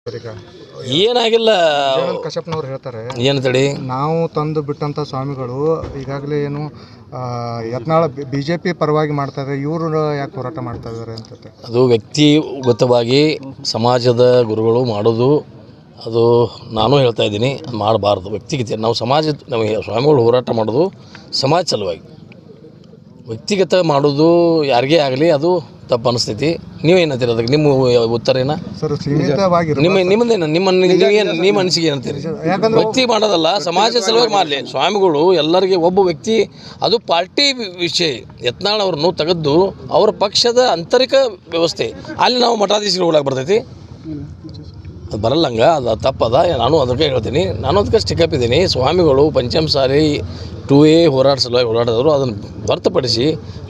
ಈಗ ಏನಾಗಿಲ್ಲ. ಕಶ್ಯಪ್ನವ್ರು ಹೇಳ್ತಾರೆ, ಏನಂತೇಳಿ ನಾವು ತಂದು ಬಿಟ್ಟಂಥ ಸ್ವಾಮಿಗಳು ಈಗಾಗಲೇ ಏನು ಯತ್ನಾಳ BJP ಪರವಾಗಿ ಮಾಡ್ತಾ ಇದ್ದಾರೆ, ಇವರು ಯಾಕೆ ಹೋರಾಟ ಮಾಡ್ತಾ ಇದ್ದಾರೆ ಅಂತ. ಅದು ವ್ಯಕ್ತಿಗತವಾಗಿ ಸಮಾಜದ ಗುರುಗಳು ಮಾಡೋದು, ಅದು ನಾನು ಹೇಳ್ತಾ ಇದ್ದೀನಿ, ಮಾಡಬಾರ್ದು. ವ್ಯಕ್ತಿಗತ ನಾವು ನಮಗೆ ಸ್ವಾಮಿಗಳು ಹೋರಾಟ ಮಾಡೋದು ಸಮಾಜ ಸಲುವಾಗಿ. ವ್ಯಕ್ತಿಗತ ಮಾಡೋದು ಯಾರಿಗೇ ಆಗಲಿ ಅದು ತಪ್ಪು ಅನಿಸ್ತೈತಿ. ನೀವೇನಂತೀರಿ ಅದಕ್ಕೆ? ನಿಮ್ಮ ಉತ್ತರ ಏನ ಸರ್? ಸೀಮಿತವಾಗಿ ನಿಮ್ಮದೇನು ನಿಮ್ಮ ಅನಿಸಿಕೆ ಏನಂತೀರಿ? ವ್ಯಕ್ತಿ ಮಾಡೋದಲ್ಲ, ಸಮಾಜ ಸಲುವಾಗಿ ಮಾಡಲಿ. ಸ್ವಾಮಿಗಳು ಎಲ್ಲರಿಗೆ ಒಬ್ಬ ವ್ಯಕ್ತಿ, ಅದು ಪಾರ್ಟಿ ವಿಷಯ. ಯತ್ನಾಳ್ ಅವ್ರನ್ನು ತೆಗೆದು ಅವರ ಪಕ್ಷದ ಆಂತರಿಕ ವ್ಯವಸ್ಥೆ ಅಲ್ಲಿ ನಾವು ಮಠಾಧೀಶರು ಹೋಗಕ್ಕೆ ಬರ್ತೈತಿ? ಅದು ಬರಲ್ಲಂಗ, ಅದು ತಪ್ಪದ. ನಾನು ಅದಕ್ಕೆ ಹೇಳ್ತೀನಿ, ನಾನು ಅದಕ್ಕೆ ಸ್ಟಿಕಪ್ ಇದ್ದೀನಿ. ಸ್ವಾಮಿಗಳು ಪಂಚಮಸಾಲಿ 2A ಹೋರಾಟ ಸಲುವಾಗಿ ಹೋರಾಡಿದವರು. ಅದನ್ನು ಹೊರತುಪಡಿಸಿ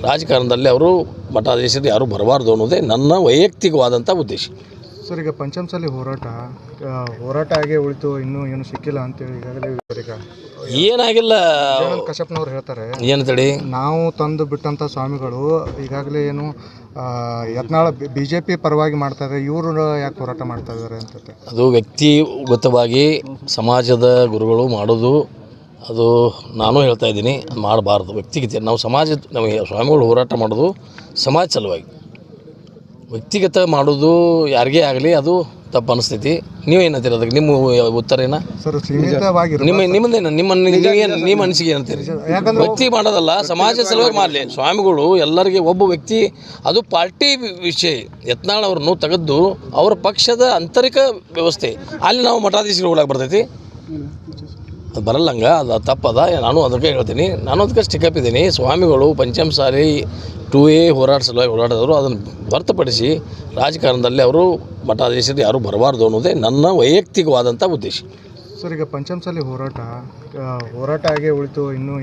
ರಾಜಕಾರಣದಲ್ಲಿ ಅವರು ಮಠಾಧೀಶರು ಯಾರೂ ಬರಬಾರ್ದು ಅನ್ನೋದೇ ನನ್ನ ವೈಯಕ್ತಿಕವಾದಂಥ ಉದ್ದೇಶ. ಸರ್, ಈಗ ಪಂಚಮಸಾಲಿ ಹೋರಾಟ ಆಗೇ ಉಳಿತು, ಇನ್ನೂ ಏನು ಸಿಕ್ಕಿಲ್ಲ ಅಂತೇಳಿ ಈಗಾಗಲೇ ಈಗ ಏನಾಗಿಲ್ಲ. ಕಶ್ಯಪ್ನವ್ರು ಹೇಳ್ತಾರೆ, ಏನಂತೇಳಿ ನಾವು ತಂದು ಬಿಟ್ಟಂಥ ಸ್ವಾಮಿಗಳು ಈಗಾಗಲೇ ಏನು ಯತ್ನಾಳ BJP ಪರವಾಗಿ ಮಾಡ್ತಾ ಇದ್ದಾರೆ, ಇವರು ಯಾಕೆ ಹೋರಾಟ ಮಾಡ್ತಾ ಇದ್ದಾರೆ ಅಂತ. ಅದು ವ್ಯಕ್ತಿಗತವಾಗಿ ಸಮಾಜದ ಗುರುಗಳು ಮಾಡೋದು, ಅದು ನಾನು ಹೇಳ್ತಾ ಇದ್ದೀನಿ, ಮಾಡಬಾರ್ದು. ವ್ಯಕ್ತಿಗತ ನಾವು ನಮಗೆ ಸ್ವಾಮಿಗಳು ಹೋರಾಟ ಮಾಡೋದು ಸಮಾಜ ಸಲುವಾಗಿ. ವ್ಯಕ್ತಿಗತ ಮಾಡೋದು ಯಾರಿಗೇ ಆಗಲಿ ಅದು ತಪ್ಪು ಅನಿಸ್ತೈತಿ. ನೀವೇನಂತೀರಿ ಅದಕ್ಕೆ? ನಿಮ್ಮ ಉತ್ತರ ಏನ? ಸರ್, ಸೀಮಿತವಾಗಿ ನಿಮ್ಮದೇನು ನಿಮ್ಮ ಅನಿಸಿಕೆ ಏನಂತೀರಿ? ವ್ಯಕ್ತಿ ಮಾಡೋದಲ್ಲ, ಸಮಾಜ ಸಲುವಾಗಿ ಮಾಡಲಿ. ಸ್ವಾಮಿಗಳು ಎಲ್ಲರಿಗೆ ಒಬ್ಬ ವ್ಯಕ್ತಿ, ಅದು ಪಾರ್ಟಿ ವಿಷಯ. ಯತ್ನಾಳ್ ಅವ್ರನ್ನು ತೆಗೆದು ಅವರ ಪಕ್ಷದ ಆಂತರಿಕ ವ್ಯವಸ್ಥೆ ಅಲ್ಲಿ ನಾವು ಮಠಾಧೀಶರು ಹೋಗಕ್ಕೆ ಬರ್ತೈತಿ? ಅದು ಬರಲ್ಲಂಗ, ಅದು ತಪ್ಪದ. ನಾನು ಅದಕ್ಕೆ ಹೇಳ್ತೀನಿ, ನಾನು ಅದಕ್ಕೆ ಸ್ಟಿಕಪ್ ಇದ್ದೀನಿ. ಸ್ವಾಮಿಗಳು ಪಂಚಮಸಾಲಿ 2A ಹೋರಾಟ ಸಲುವಾಗಿ ಹೋರಾಡಿದವರು. ಅದನ್ನು ಹೊರತುಪಡಿಸಿ ರಾಜಕಾರಣದಲ್ಲಿ ಅವರು ಮಠಾಧೀಶರು ಯಾರೂ ಬರಬಾರ್ದು ಅನ್ನೋದೇ ನನ್ನ ವೈಯಕ್ತಿಕವಾದಂಥ ಉದ್ದೇಶ. ಸರ್, ಈಗ ಪಂಚಮಸಾಲಿ ಹೋರಾಟ ಆಗೇ ಉಳಿತು, ಇನ್ನೂ